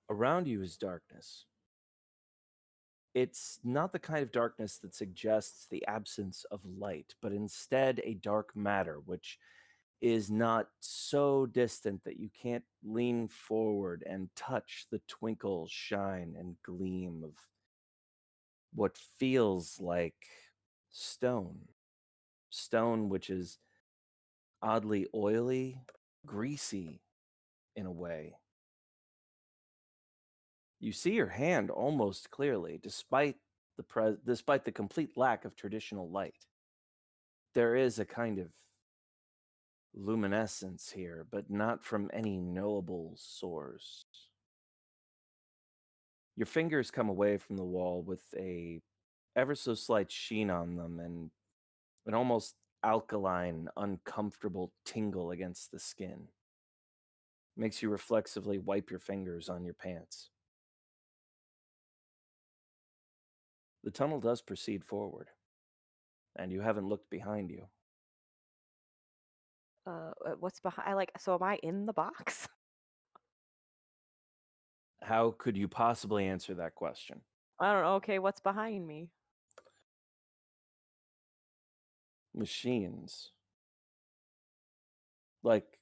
Around you is darkness. It's not the kind of darkness that suggests the absence of light, but instead a dark matter, which is not so distant that you can't lean forward and touch the twinkle, shine, and gleam of what feels like stone. Stone, which is oddly oily, greasy in a way. You see your hand almost clearly, despite the complete lack of traditional light. There is a kind of luminescence here, but not from any knowable source. Your fingers come away from the wall with a ever so slight sheen on them and an almost alkaline, uncomfortable tingle against the skin. Makes you reflexively wipe your fingers on your pants. The tunnel does proceed forward, and you haven't looked behind you. What's behind? So am I in the box? How could you possibly answer that question? I don't know. Okay, what's behind me? Machines. Like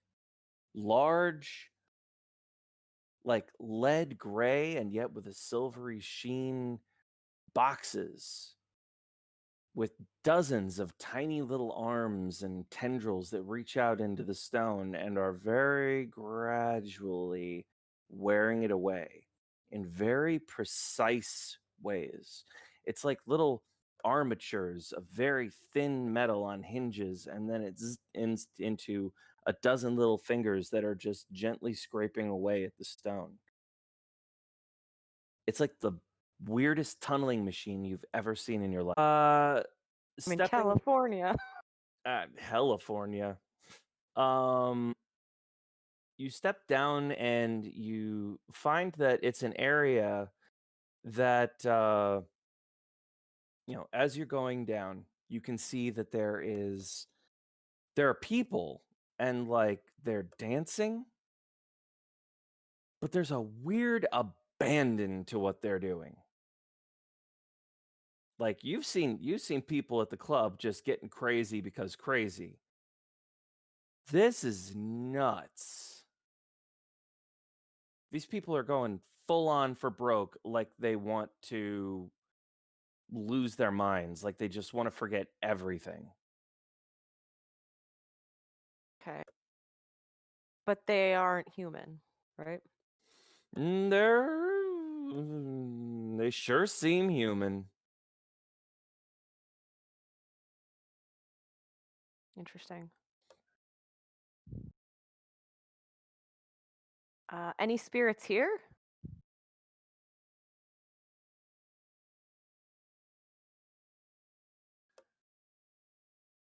large, like lead gray, and yet with a silvery sheen boxes with dozens of tiny little arms and tendrils that reach out into the stone and are very gradually wearing it away in very precise ways. It's like little armatures of very thin metal on hinges, and then it's into a dozen little fingers that are just gently scraping away at the stone. It's like the weirdest tunneling machine you've ever seen in your life. I'm in Stepping California. California. Um, you step down and you find that it's an area that as you're going down, you can see that there are people and like they're dancing, but there's a weird abandon to what they're doing. Like you've seen people at the club just getting crazy because crazy. This is nuts. These people are going full on for broke, like they want to lose their minds, like they just want to forget everything. Okay. But they aren't human, right? They sure seem human. Interesting. Any spirits here?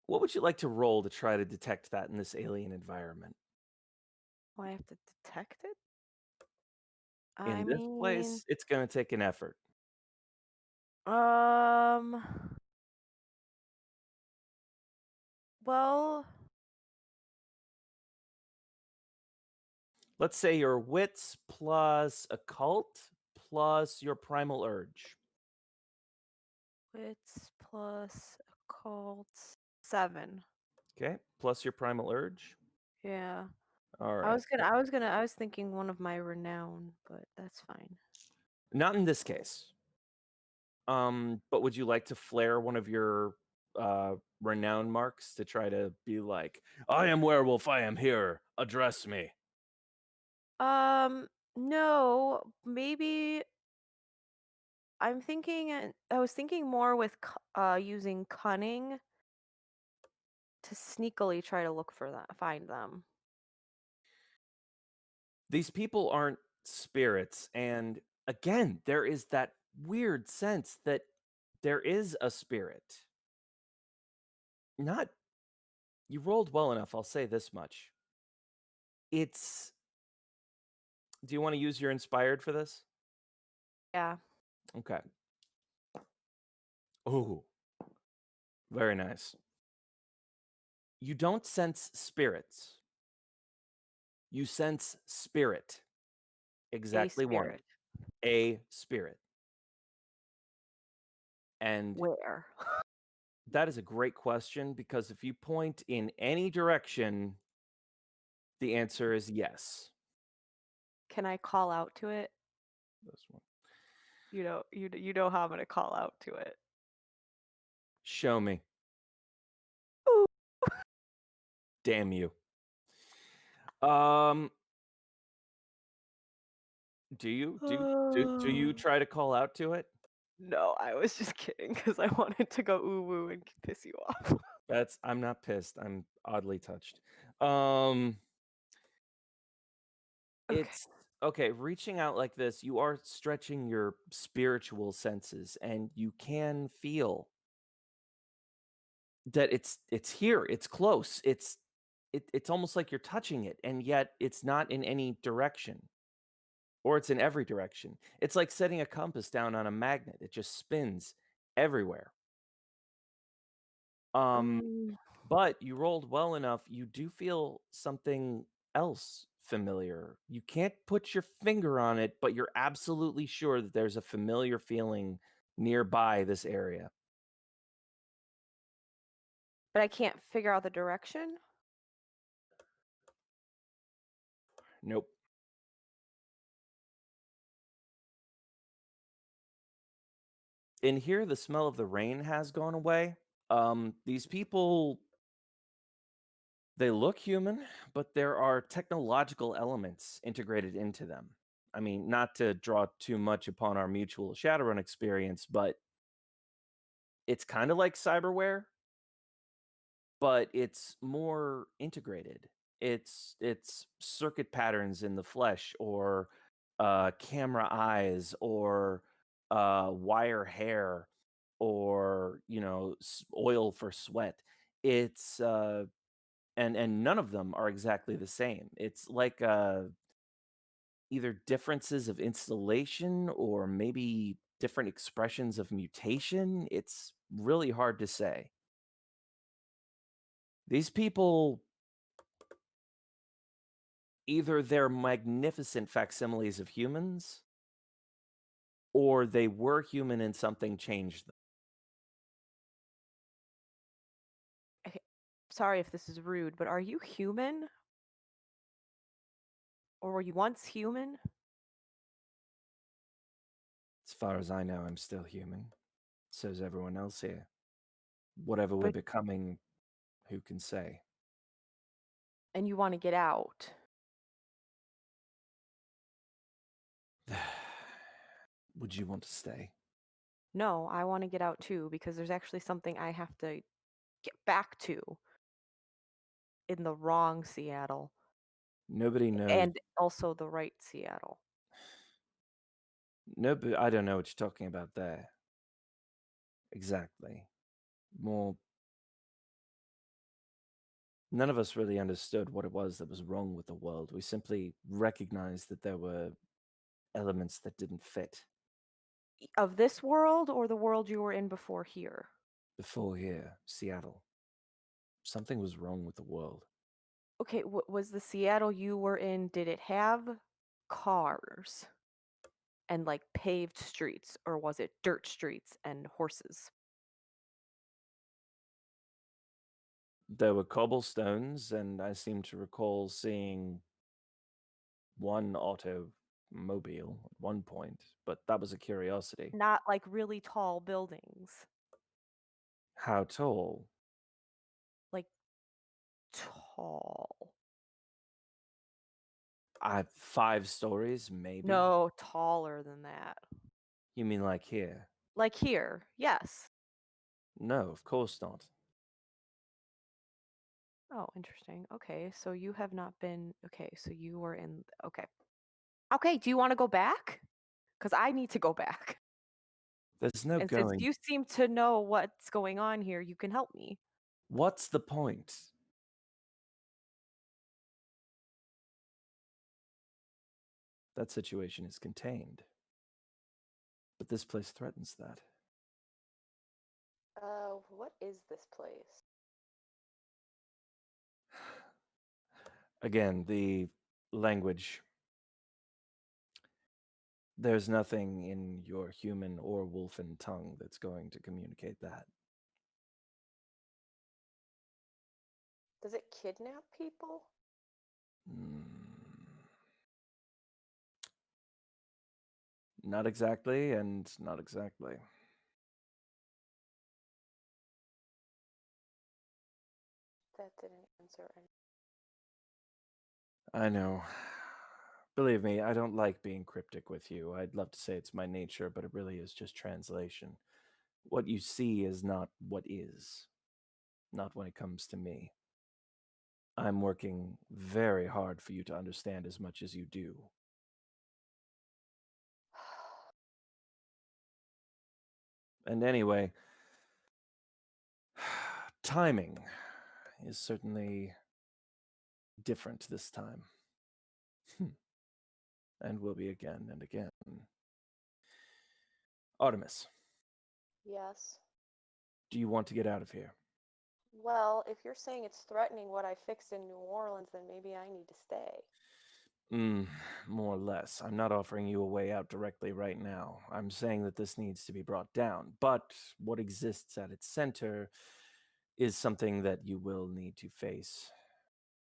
What would you like to roll to try to detect that in this alien environment? Oh, I have to detect it? I In this mean, place, it's going to take an effort. um, well, Let's say your wits plus occult plus your primal urge. wits plus occult 7. Okay, plus your primal urge. Yeah. All I right. was gonna, I was gonna, I was thinking one of my renown, but that's fine. Not in this case. But would you like to flare one of your renown marks to try to be like, I am werewolf, I am here, address me. No, maybe I was thinking more with using cunning to sneakily try to find them. These people aren't spirits, and again, there is that weird sense that there is a spirit. Not you rolled well enough, I'll say this much. It's Do you want to use your inspired for this? Yeah. Okay. Oh, very nice. You don't sense spirits. You sense spirit A Exactly one. spirit. A spirit. And Where? that is a great question because if you point in any direction, the answer is yes. Can I call out to it? This one. You know how I'm gonna call out to it. Show me. Ooh. Damn you. Um, do you try to call out to it? No, I was just kidding because I wanted to go ooh woo and piss you off. I'm not pissed. I'm oddly touched. Um, Okay. it's okay, reaching out like this, you are stretching your spiritual senses and you can feel that it's here, it's close. It's almost like you're touching it and yet it's not in any direction or it's in every direction. It's like setting a compass down on a magnet. It just spins everywhere. Um Um, But you rolled well enough, you do feel something else familiar. You can't put your finger on it, but you're absolutely sure that there's a familiar feeling nearby this area. but I can't figure out the direction. Nope. In here, the smell of the rain has gone away. These people, they look human, but there are technological elements integrated into them. I mean, not to draw too much upon our mutual Shadowrun experience, but it's kind of like cyberware, but it's more integrated. It's circuit patterns in the flesh or camera eyes or wire hair or oil for sweat. It's and none of them are exactly the same. It's like either differences of installation or maybe different expressions of mutation. It's really hard to say. These people, either they're magnificent facsimiles of humans or they were human and something changed them. Okay. Sorry if this is rude, but are you human? Or were you once human? As far as I know, I'm still human. So's everyone else here. Whatever we're But becoming, who can say? and you want to get out. Would you want to stay? No, I want to get out too because there's actually something I have to get back to in the wrong Seattle Nobody knows. and also the right Seattle. Nobody. I don't know what you're talking about there. Exactly. More. None of us really understood what it was that was wrong with the world. We simply recognized that there were elements that didn't fit. Of this world or the world you were in before here? Before here, Seattle, something was wrong with the world. Okay, was the Seattle you were in, did it have cars and like paved streets, or was it dirt streets and horses? There were cobblestones, and I seem to recall seeing one automobile at one point, but that was a curiosity. Not like really tall buildings, How tall? like tall. 5 stories, maybe? No, taller than that. You mean like here? Like here, yes. No, of course not. Oh, interesting. Okay, so you have not been. Okay, so you were in. Okay. Okay, do you want to go back? Because I need to go back. There's no And since going. you seem to know what's going on here, you can help me. What's the point? That situation is contained, but this place threatens that. What is this place? Again, the language. There's nothing in your human or wolfen tongue that's going to communicate that. Does it kidnap people? Not exactly, and not exactly. That didn't answer any. I know. Believe me, I don't like being cryptic with you. I'd love to say it's my nature, but it really is just translation. What you see is not what is, not when it comes to me. I'm working very hard for you to understand as much as you do. And anyway, timing is certainly different this time. And will be again and again. Artemis, Yes. do you want to get out of here? Well, if you're saying it's threatening what I fixed in New Orleans, then maybe I need to stay. More or less. I'm not offering you a way out directly right now. I'm saying that this needs to be brought down. But what exists at its center is something that you will need to face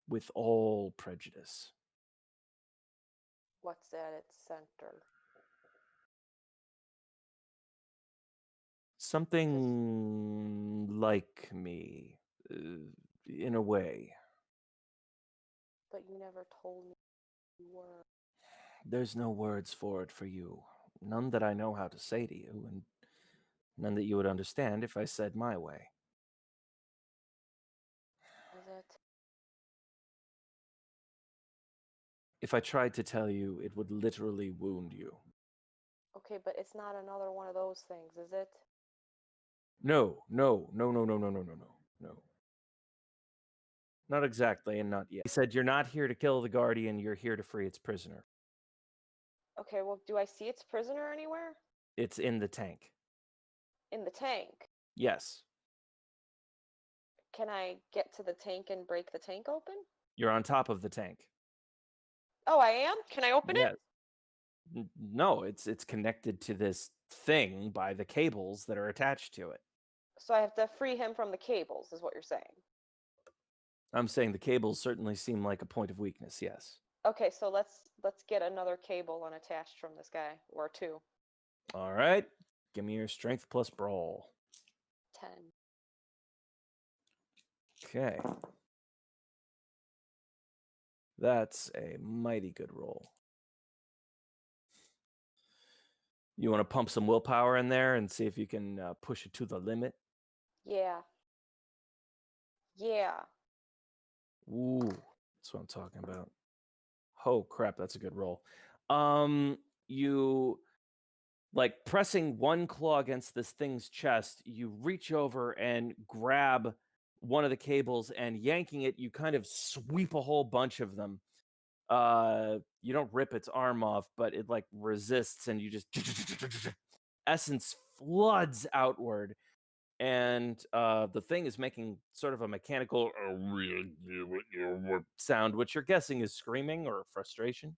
with all prejudice. What's at its center? Something like me, in a way. But you never told me you were. There's no words for it for you. None that I know how to say to you, and none that you would understand if I said my way. Is it? If I tried to tell you, it would literally wound you. Okay, but it's not another one of those things, is it? No. Not exactly, and not yet. He said, you're not here to kill the Guardian, you're here to free its prisoner. Okay, well, do I see its prisoner anywhere? It's in the tank. In the tank. Yes. Can I get to the tank and break the tank open? You're on top of the tank. Oh, I am? Can I open Yes. it? No, it's connected to this thing by the cables that are attached to it. So I have to free him from the cables, is what you're saying. I'm saying the cables certainly seem like a point of weakness, yes. Okay, so let's get another cable unattached from this guy, or two. All right. Give me your strength plus brawl. 10. Okay. That's a mighty good roll. You want to pump some willpower in there and see if you can push it to the limit? Yeah. Yeah. Ooh, that's what I'm talking about. Oh crap, that's a good roll. You like pressing one claw against this thing's chest, you reach over and grab one of the cables and yanking it, you kind of sweep a whole bunch of them. You don't rip its arm off, but it like resists and you just essence floods outward. And the thing is making sort of a mechanical sound, which you're guessing is screaming or frustration.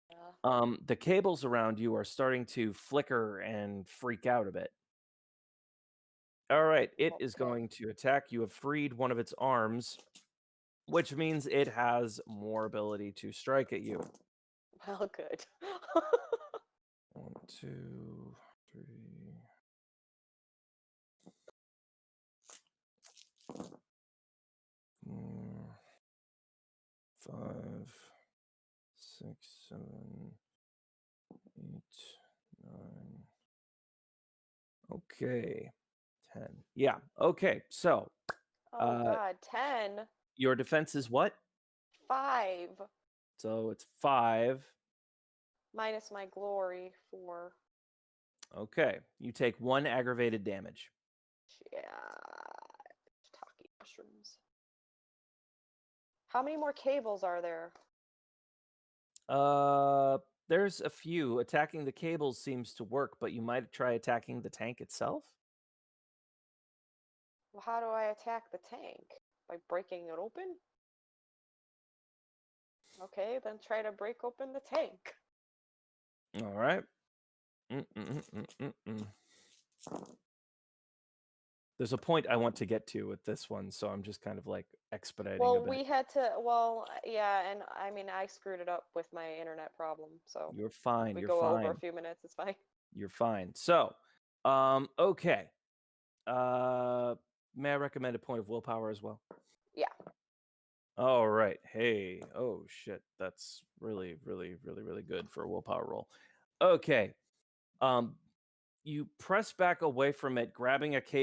Yeah. The cables around you are starting to flicker and freak out a bit. All right, it is Okay. going to attack. You have freed one of its arms, which means it has more ability to strike at you. Well, good. 1, 2, 3. 4, 5, 6, 7, 8, 9. Okay. 10. Yeah. Okay. So, Oh God, 10. your defense is what? 5. So it's 5. Minus my glory, 4. Okay. You take 1 aggravated damage. Yeah. Taki mushrooms. How many more cables are there? There's a few. Attacking the cables seems to work, but you might try attacking the tank itself. Well, how do I attack the tank? By breaking it open? Okay, then try to break open the tank. All right. Mm-mm-mm-mm-mm. There's a point I want to get to with this one, so I'm just kind of like expediting a Well, bit. we had to. Well, yeah, and I mean, I screwed it up with my internet problem, so You're fine. we You're go over a fine. few minutes. It's fine. You're fine. So, okay. May I recommend a point of willpower as well? Yeah. All right. Hey. Oh shit. That's really, really, really, really good for a willpower roll. Okay. You press back away from it, grabbing a case